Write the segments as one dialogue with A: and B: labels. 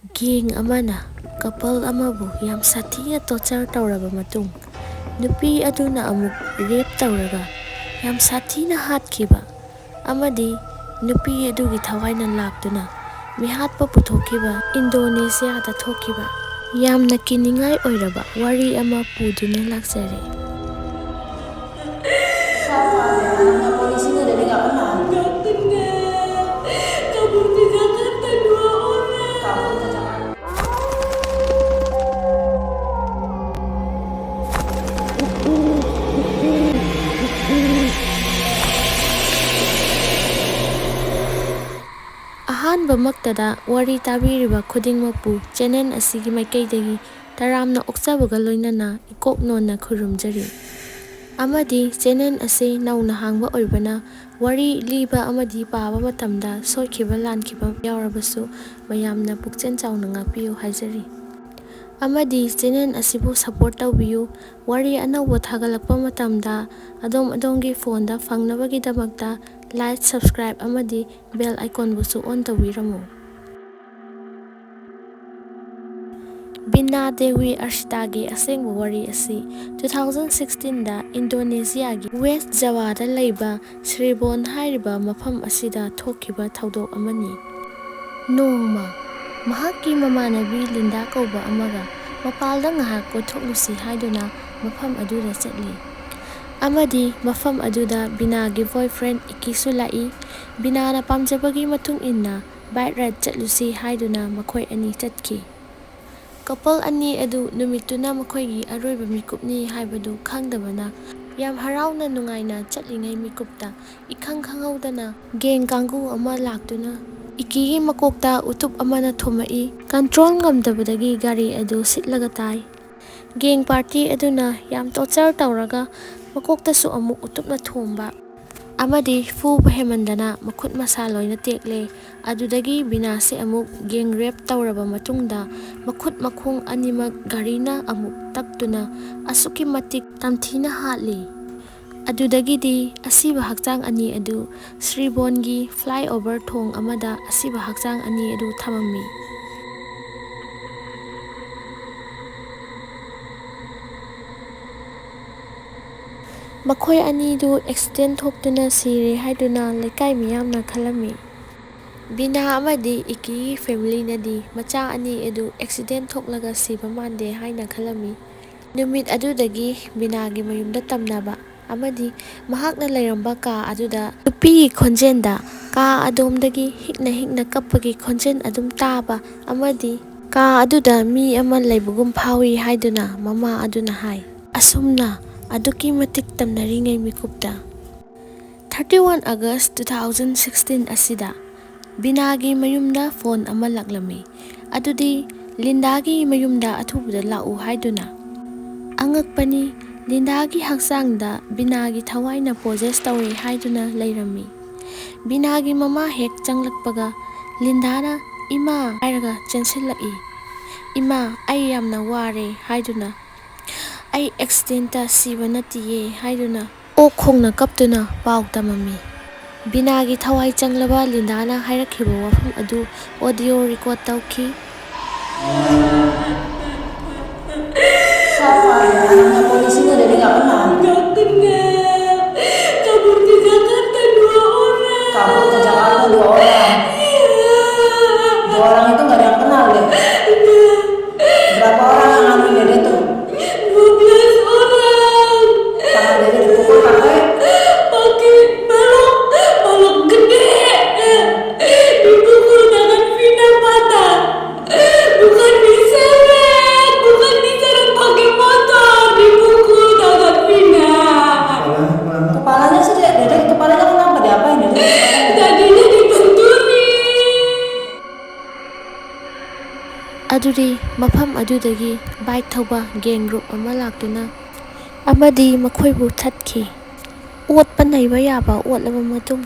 A: Gang ꯑꯃꯅ couple ꯑꯃꯕꯨ ꯌꯥꯝ ꯁꯥꯊꯤꯅ ꯇꯣꯔꯆꯔ ꯇꯧꯔꯕ ꯃꯇꯨꯡ ꯅꯨꯄꯤ ꯑꯗꯨꯅ ꯑꯃꯨꯛ ꯔꯦꯞ ꯇꯧꯔꯒ ꯌꯥꯝ ꯁꯥꯊꯤꯅ ꯍꯥꯠꯈꯤꯕ ꯑꯃꯗꯤ ꯅꯨꯄꯤ ꯑꯗꯨꯒꯤ ꯊꯋꯥꯏꯅ ꯂꯥꯛꯇꯨꯅ ꯃꯤꯍꯥꯠꯄ ꯄꯨꯊꯣꯛꯈꯤꯕ ꯏꯟꯗꯣꯅꯦꯁꯤꯌꯥꯗ ꯊꯣꯛꯈꯤꯕ ꯌꯥꯝꯅ ꯀꯤꯅꯤꯡꯉꯥꯏ ꯑꯣꯏꯔꯕ ꯋꯥꯔꯤ ꯑꯃ ꯄꯨꯗꯨꯅ ꯂꯥꯛꯆꯔꯦ꯫ ꯑꯍꯥꯟꯕꯃꯛꯇꯗ ꯋꯥꯔꯤ ꯇꯥꯕꯤꯔꯤꯕ ꯈꯨꯗꯤꯡꯃꯛꯄꯨ ꯆꯦꯅꯦꯜ ꯑꯁꯤꯒꯤ ꯃꯥꯏꯀꯩꯗꯒꯤ ꯇꯔꯥꯝꯅ ꯑꯣꯛꯆꯕꯒ ꯂꯣꯏꯅꯅ ꯏꯀꯣꯛꯅꯣꯟꯅ ꯈꯨꯔꯨꯝꯖꯔꯤ ꯑꯃꯗꯤ ꯆꯦꯅꯦꯜ ꯑꯁꯤ ꯅꯧꯅ ꯍꯥꯡꯕ ꯑꯣꯏꯕꯅ ꯋꯥꯔꯤ ꯂꯤꯕ ꯑꯃꯗꯤ ꯄꯥꯕ ꯃꯇꯝꯗ ꯁꯣꯏꯈꯤꯕ ꯂꯥꯟꯈꯤꯕ ꯌꯥꯎꯔꯕꯁꯨ ꯃꯌꯥꯝꯅ ꯄꯨꯛꯆꯦꯜ ꯆꯥꯎꯅ ꯉꯥꯛꯄꯤꯌꯨ ꯍꯥꯏꯖꯔꯤ ꯑꯃꯗꯤ ꯆꯦꯅꯦꯜ ꯑꯁꯤꯕꯨ ꯁꯄꯣꯔꯠ ꯇꯧꯕꯤꯌꯨ꯫ ꯋꯥꯔꯤ ꯑꯅꯧꯕ ꯊꯥꯒꯠꯂꯛꯄ ꯃꯇꯝꯗ ꯑꯗꯣꯝꯒꯤ ꯐꯣꯟꯗ ꯐꯪꯅꯕꯒꯤꯗꯃꯛꯇ ꯂꯥꯏꯛ, ꯁꯕꯁꯀ꯭ꯔꯥꯏꯕ ꯑꯃꯗꯤ ꯕꯦꯜ ꯑꯥꯏꯀꯣꯟꯕꯨꯁꯨ ꯑꯣꯟ ꯇꯧꯕꯤꯔꯝꯃꯨ꯫ ꯕꯤꯅꯥ ꯗꯦꯋꯤ ꯑꯔꯁꯤꯇꯥꯒꯤ ꯑꯁꯦꯡꯕ ꯋꯥꯔꯤ ꯑꯁꯤ 2016ꯗ ꯏꯟꯗꯣꯅꯦꯁꯤꯌꯥꯒꯤ ꯋꯦꯁ ꯖꯥꯋꯥꯗ ꯂꯩꯕ ꯁꯤꯔꯦꯕꯣꯟ ꯍꯥꯏꯔꯤꯕ ꯃꯐꯝ ꯑꯁꯤꯗ ꯊꯣꯛꯈꯤꯕ ꯊꯧꯗꯣꯛ ꯑꯃꯅꯤ꯫ ꯅꯣꯡꯃ ꯃꯍꯥꯛꯀꯤ ꯃꯃꯥꯟꯅꯕꯤ ꯂꯤꯟꯗꯥ ꯀꯧꯕ ꯑꯃꯒ ꯃꯄꯥꯜꯗ ꯉꯥꯏꯍꯥꯛ ꯀꯣꯏꯊꯣꯛꯂꯨꯁꯤ ꯍꯥꯏꯗꯨꯅ ꯃꯐꯝ ꯑꯗꯨꯗ ꯆꯠꯂꯤ ꯑꯃꯗꯤ ꯃꯐꯝ ꯑꯗꯨꯗ ꯕꯤꯅꯥꯒꯤ ꯕꯣꯏꯐ꯭ꯔꯦꯟ ꯏꯀꯤꯁꯨ ꯂꯥꯛꯏ꯫ ꯕꯤꯅꯥꯅ ꯄꯥꯝꯖꯕꯒꯤ ꯃꯇꯨꯡ ꯏꯟꯅ ꯕꯥꯏꯛ ꯔꯥꯏꯗ ꯆꯠꯂꯨꯁꯤ ꯍꯥꯏꯗꯨꯅ ꯃꯈꯣꯏ ꯑꯅꯤ ꯆꯠꯈꯤ꯫ ꯀꯄꯜ ꯑꯅꯤ ꯑꯗꯨ ꯅꯨꯃꯤꯠꯇꯨꯅ ꯃꯈꯣꯏꯒꯤ ꯑꯔꯣꯏꯕ ꯃꯤꯀꯨꯞꯅꯤ ꯍꯥꯏꯕꯗꯨ ꯈꯪꯗꯕꯅ ꯌꯥꯝ ꯍꯔꯥꯎꯅ ꯅꯨꯡꯉꯥꯏꯅ ꯆꯠꯂꯤꯉꯩ ꯃꯤꯀꯨꯞꯇ ꯏꯈꯪ ꯈꯪꯍꯧꯗꯅ ꯒꯦꯡ ꯀꯥꯡꯕꯨ ꯑꯃ ꯂꯥꯛꯇꯨꯅ ꯏꯀꯤꯒꯤ ꯃꯀꯣꯛꯇ ꯎꯇꯨꯞ ꯑꯃꯅ ꯊꯣꯝꯃꯛꯏ꯫ ꯀꯟꯇ꯭ꯔꯣꯜ ꯉꯝꯗꯕꯗꯒꯤ ꯒꯥꯔꯤ ꯑꯗꯨ ꯁꯤꯠꯂꯒ ꯇꯥꯏ꯫ ꯒꯦꯡ ꯄꯥꯔꯇꯤ ꯑꯗꯨꯅ ꯌꯥꯝ ꯇꯣꯔꯆꯔ ꯇꯧꯔꯒ ꯃꯀꯣꯛꯇꯁꯨ ꯑꯃꯨꯛ ꯎꯇꯨꯞꯅ ꯊꯣꯝꯕ ꯑꯃꯗꯤ ꯐꯨꯕ ꯍꯦꯟꯃꯟꯗꯅ ꯃꯈꯨꯠ ꯃꯁꯥ ꯂꯣꯏꯅ ꯇꯦꯛꯂꯦ꯫ ꯑꯗꯨꯗꯒꯤ ꯕꯤꯅꯥꯁꯦ ꯑꯃꯨꯛ ꯒꯦꯡ ꯔꯦꯞ ꯇꯧꯔꯕ ꯃꯇꯨꯡꯗ ꯃꯈꯨꯠ ꯃꯈꯣꯡ ꯑꯅꯤꯃꯛ ꯒꯥꯔꯤꯅ ꯑꯃꯨꯛ ꯇꯛꯇꯨꯅ ꯑꯁꯨꯛꯀꯤ ꯃꯇꯤꯛ ꯇꯝꯊꯤꯅ ꯍꯥꯠꯂꯤ꯫ ꯑꯗꯨꯗꯒꯤꯗꯤ ꯑꯁꯤꯕ ꯍꯛꯆꯥꯡ ꯑꯅꯤ ꯑꯗꯨ ꯁꯤꯔꯦꯕꯣꯟꯒꯤ ꯐ꯭ꯂꯥꯏꯑꯣꯚꯔ ꯊꯣꯡ ꯑꯃꯗ ꯑꯁꯤꯕ ꯍꯛꯆꯥꯡ ꯑꯅꯤ ꯑꯗꯨ ꯊꯝꯃꯝꯃꯤ꯫ ꯃꯈꯣꯏ ꯑꯅꯤꯗꯨ ꯑꯦꯛꯁꯤꯗꯦꯟ ꯊꯣꯛꯇꯨꯅ ꯁꯤꯔꯦ ꯍꯥꯏꯗꯨꯅ ꯂꯩꯀꯥꯏ ꯃꯤꯌꯥꯝꯅ ꯈꯜꯂꯝꯃꯤ꯫ ꯕꯤꯅꯥ ꯑꯃꯗꯤ ꯏꯀꯤꯒꯤ ꯐꯦꯃꯤꯂꯤꯅꯗꯤ ꯃꯆꯥ ꯑꯅꯤ ꯑꯗꯨ ꯑꯦꯛꯁꯤꯗꯦꯟ ꯊꯣꯛꯂꯒ ꯁꯤꯕ ꯃꯥꯟꯗꯦ ꯍꯥꯏꯅ ꯈꯜꯂꯝꯃꯤ꯫ ꯅꯨꯃꯤꯠ ꯑꯗꯨꯗꯒꯤ ꯕꯤꯅꯥꯒꯤ ꯃꯌꯨꯝꯗ ꯇꯝꯅꯕ ꯑꯃꯗꯤ ꯃꯍꯥꯛꯅ ꯂꯩꯔꯝꯕ ꯀꯥ ꯑꯗꯨꯗ ꯅꯨꯄꯤꯒꯤ ꯈꯣꯟꯖꯦꯜꯗ ꯀꯥ ꯑꯗꯣꯝꯗꯒꯤ ꯍꯤꯛꯅ ꯀꯞꯄꯒꯤ ꯈꯣꯟꯖꯦꯜ ꯑꯗꯨꯝ ꯇꯥꯕ ꯑꯃꯗꯤ ꯀꯥ ꯑꯗꯨꯗ ꯃꯤ ꯑꯃ ꯂꯩꯕꯒꯨꯝ ꯐꯥꯎꯏ ꯍꯥꯏꯗꯨꯅ ꯃꯃꯥ ꯑꯗꯨꯅ ꯍꯥꯏ꯫ ꯑꯁꯨꯝꯅ ꯑꯗꯨꯛꯀꯤ ꯃꯇꯤꯛ ꯇꯝꯅꯔꯤꯉꯩ ꯃꯤꯀꯨꯞꯇ 31 ꯑꯥꯒꯁ 2016 ꯑꯁꯤꯗ ꯕꯤꯅꯥꯒꯤ ꯃꯌꯨꯝꯗ ꯐꯣꯟ ꯑꯃ ꯂꯥꯛꯂꯝꯃꯤ꯫ ꯑꯗꯨꯗꯤ ꯂꯤꯟꯗꯥꯒꯤ ꯃꯌꯨꯝꯗ ꯑꯊꯨꯕꯗ ꯂꯥꯛꯎ ꯍꯥꯏꯗꯨꯅ꯫ ꯑꯉꯛꯄꯅꯤ, ꯂꯤꯟꯗꯥꯒꯤ ꯍꯛꯆꯥꯡꯗ ꯕꯤꯅꯥꯒꯤ ꯊꯋꯥꯏꯅ ꯄꯣꯖꯦꯁ ꯇꯧꯔꯦ ꯍꯥꯏꯗꯨꯅ ꯂꯩꯔꯝꯃꯤ꯫ ꯕꯤꯅꯥꯒꯤ ꯃꯃꯥ ꯍꯦꯛ ꯆꯪꯂꯛꯄꯒ ꯂꯤꯟꯗꯥꯅ "ꯏꯃꯥ" ꯍꯥꯏꯔꯒ ꯆꯦꯟꯁꯤꯜꯂꯛꯏ꯫ "ꯏꯃꯥ, ꯑꯩ ꯌꯥꯝꯅ ꯋꯥꯔꯦ" ꯍꯥꯏꯗꯨꯅ꯫ "ꯑꯩ ꯑꯦꯛꯁꯤꯗꯦꯟꯇ ꯁꯤꯕ ꯅꯠꯇꯤꯌꯦ" ꯍꯥꯏꯗꯨꯅ ꯑꯣꯛ ꯈꯣꯡꯅ ꯀꯞꯇꯨꯅ ꯄꯥꯎ ꯇꯝꯃꯝꯃꯤ꯫ ꯕꯤꯅꯥꯒꯤ ꯊꯋꯥꯏ ꯆꯪꯂꯕ ꯂꯤꯟꯗꯥꯅ ꯍꯥꯏꯔꯛꯈꯤꯕ ꯋꯥꯐꯝ ꯑꯗꯨ ꯑꯣꯗꯤꯑꯣ ꯔꯦꯀꯣꯔꯗ ꯇꯧꯈꯤ꯫
B: Berapa orang yang nganu dede tuh?
C: 12 orang.
B: Tangan dede dipukul pakai
C: balok gede. Dipukul tangan Vina patah. Bukan diseret pakai motor. Dipukul tangan Vina.
B: kepalanya sih dede, kepalanya kenapa diapain dede?
C: Tadinya dibenturi.
A: ꯑꯗꯨꯗꯤ ꯃꯐꯝ ꯑꯗꯨꯗꯒꯤ bike ꯊꯧꯕ gang group ꯑꯃ ꯂꯥꯛꯇꯨꯅ ꯑꯃꯗꯤ ꯃꯈꯣꯏꯕꯨ ꯊꯠꯈꯤ꯫ ꯑꯣꯠꯄ ꯅꯩꯕ ꯌꯥꯕ ꯑꯣꯠꯂꯕ ꯃꯇꯨꯡ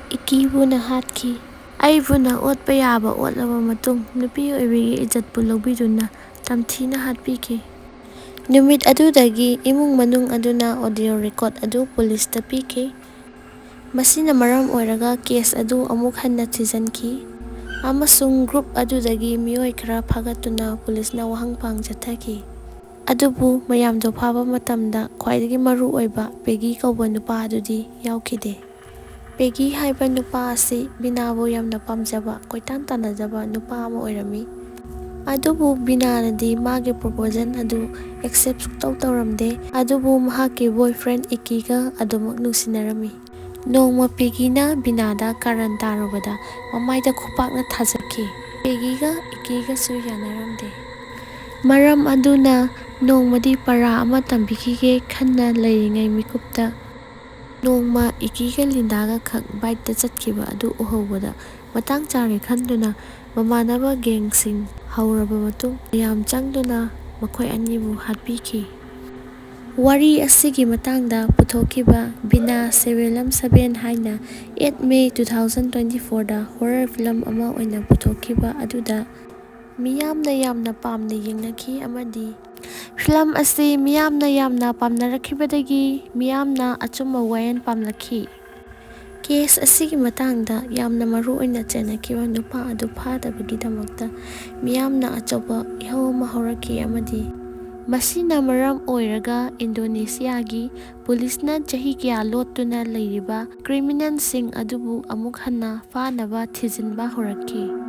A: ꯏꯀꯤꯕꯨꯅ ꯍꯥꯠꯈꯤ꯫ ꯑꯩꯕꯨꯅ ꯑꯣꯠꯄ ꯌꯥꯕ ꯑꯣꯠꯂꯕ ꯃꯇꯨꯡ ꯅꯨꯄꯤ ꯑꯣꯏꯕꯤꯒꯤ ꯏꯖꯠꯄꯨ ꯂꯧꯕꯤꯗꯨꯅ ꯇꯝꯊꯤꯅ ꯍꯥꯠꯄꯤꯈꯤ꯫ ꯅꯨꯃꯤꯠ ꯑꯗꯨꯗꯒꯤ ꯏꯃꯨꯡ ꯃꯅꯨꯡ ꯑꯗꯨꯅ ꯑꯣꯗꯤꯑꯣ ꯔꯦꯀꯣꯔꯗ ꯑꯗꯨ ꯄꯨꯂꯤꯁꯇ ꯄꯤꯈꯤ꯫ ꯃꯁꯤꯅ ꯃꯔꯝ ꯑꯣꯏꯔꯒ ꯀꯦꯁ ꯑꯗꯨ ꯑꯃꯨꯛ ꯍꯟꯅ ꯊꯤꯖꯤꯟꯈꯤ꯫ ꯑꯃꯁꯨꯡ ꯒ꯭ꯔꯨꯞ ꯑꯗꯨꯗꯒꯤ ꯃꯤꯑꯣꯏ ꯈꯔ ꯐꯥꯒꯠꯇꯨꯅ ꯄꯨꯂꯤꯁꯅ ꯋꯥꯍꯪꯄꯥꯡ ꯆꯠꯊꯈꯤ꯫ ꯑꯗꯨꯕꯨ ꯃꯌꯥꯝꯗꯣ ꯐꯥꯕ ꯃꯇꯝꯗ ꯈ꯭ꯋꯥꯏꯗꯒꯤ ꯃꯔꯨ ꯑꯣꯏꯕ ꯄꯦꯒꯤ ꯀꯧꯕ ꯅꯨꯄꯥ ꯑꯗꯨꯗꯤ ꯌꯥꯎꯈꯤꯗꯦ꯫ ꯄꯦꯒꯤ ꯍꯥꯏꯕ ꯅꯨꯄꯥ ꯑꯁꯤ ꯕꯤꯅꯥꯕꯨ ꯌꯥꯝꯅ ꯄꯥꯝꯖꯕ ꯀꯣꯏꯇꯥꯟ ꯇꯥꯟꯅꯖꯕ ꯅꯨꯄꯥ ꯑꯃ ꯑꯣꯏꯔꯝꯃꯤ꯫ ꯑꯗꯨꯕꯨ ꯕꯤꯅꯥꯅꯗꯤ ꯃꯥꯒꯤ ꯄ꯭ꯔꯣꯄꯣꯖꯜ ꯑꯗꯨ ꯑꯦꯛꯁꯦꯞ ꯁꯨꯛꯇꯧ ꯇꯧꯔꯝꯗꯦ꯫ ꯑꯗꯨꯕꯨ ꯃꯍꯥꯛꯀꯤ ꯕꯣꯏꯐ꯭ꯔꯦꯟ ꯏꯛꯀꯤꯒ ꯑꯗꯨꯃꯛ ꯅꯨꯡꯁꯤꯅꯔꯝꯃꯤ꯫ ꯅꯣꯡꯃ ꯄꯦꯒꯤꯅ ꯕꯤꯅꯥꯗ ꯀꯥꯔꯟ ꯇꯥꯔꯨꯕꯗ ꯃꯃꯥꯏꯗ ꯈꯨꯄꯥꯛꯅ ꯊꯥꯖꯈꯤ꯫ ꯄꯦꯒꯤꯒ ꯏꯛꯀꯤꯒꯁꯨ ꯌꯥꯅꯔꯝꯗꯦ꯫ ꯃꯔꯝ ꯑꯗꯨꯅ ꯅꯣꯡꯃꯗꯤ ꯄꯥꯔꯥ ꯑꯃ ꯇꯝꯕꯤꯈꯤꯒꯦ ꯈꯟꯅ ꯂꯩꯔꯤꯉꯩ ꯃꯤꯀꯨꯞꯇ ꯅꯣꯡꯃ ꯏꯛꯀꯤꯒ ꯂꯤꯟꯗꯥꯒ ꯈꯛ ꯕꯥꯏꯛꯇ ꯆꯠꯈꯤꯕ ꯑꯗꯨ ꯎꯍꯧꯕꯗ ꯃꯇꯥꯡ ꯆꯥꯔꯦ ꯈꯟꯗꯨꯅ ꯃꯃꯥꯟꯅꯕ ꯒꯦꯡꯁꯤꯡ ꯍꯧꯔꯕ ꯃꯇꯨꯡ ꯃꯌꯥꯝ ꯆꯪꯗꯨꯅ ꯃꯈꯣꯏ ꯑꯅꯤꯕꯨ ꯍꯥꯠꯄꯤꯈꯤ꯫ ꯋꯥꯔꯤ ꯑꯁꯤꯒꯤ ꯃꯇꯥꯡꯗ ꯄꯨꯊꯣꯛꯈꯤꯕ ꯕꯤꯅꯥ ꯁꯦꯕꯦꯂꯝ 7 ꯍꯥꯏꯅ 8 ꯃꯦ 2024ꯗ ꯍꯣꯔꯔ ꯐꯤꯂꯝ ꯑꯃ ꯑꯣꯏꯅ ꯄꯨꯊꯣꯛꯈꯤꯕ ꯑꯗꯨꯗ ꯃꯤꯌꯥꯝꯅ ꯌꯥꯝꯅ ꯄꯥꯝꯅ ꯌꯦꯡꯅꯈꯤ ꯑꯃꯗꯤ ꯐꯤꯂꯝ ꯑꯁꯤ ꯃꯤꯌꯥꯝꯅ ꯌꯥꯝꯅ ꯄꯥꯝꯅꯔꯛꯈꯤꯕꯗꯒꯤ ꯃꯤꯌꯥꯝꯅ ꯑꯆꯨꯝꯕ ꯋꯥꯌꯦꯜ ꯄꯥꯝꯂꯛꯈꯤ꯫ ꯀꯦꯁ ꯑꯁꯤꯒꯤ ꯃꯇꯥꯡꯗ ꯌꯥꯝꯅ ꯃꯔꯨ ꯑꯣꯏꯅ ꯆꯦꯟꯅꯈꯤꯕ ꯅꯨꯄꯥ ꯑꯗꯨ ꯐꯥꯗꯕꯒꯤꯗꯃꯛꯇ ꯃꯤꯌꯥꯝꯅ ꯑꯆꯧꯕ ꯏꯍꯧ ꯑꯃ ꯍꯧꯔꯛꯈꯤ ꯑꯃꯗꯤ ꯃꯁꯤꯅ ꯃꯔꯝ ꯑꯣꯏꯔꯒ ꯏꯟꯗꯣꯅꯦꯁꯤꯌꯥꯒꯤ ꯄꯨꯂꯤꯁꯅ ꯆꯍꯤ ꯀꯌꯥ ꯂꯣꯠꯇꯨꯅ ꯂꯩꯔꯤꯕ ꯀ꯭ꯔꯤꯃꯤꯅꯦꯜꯁꯤꯡ ꯑꯗꯨꯕꯨ ꯑꯃꯨꯛ ꯍꯟꯅ ꯐꯥꯅꯕ ꯊꯤꯖꯤꯟꯕ ꯍꯧꯔꯛꯈꯤ꯫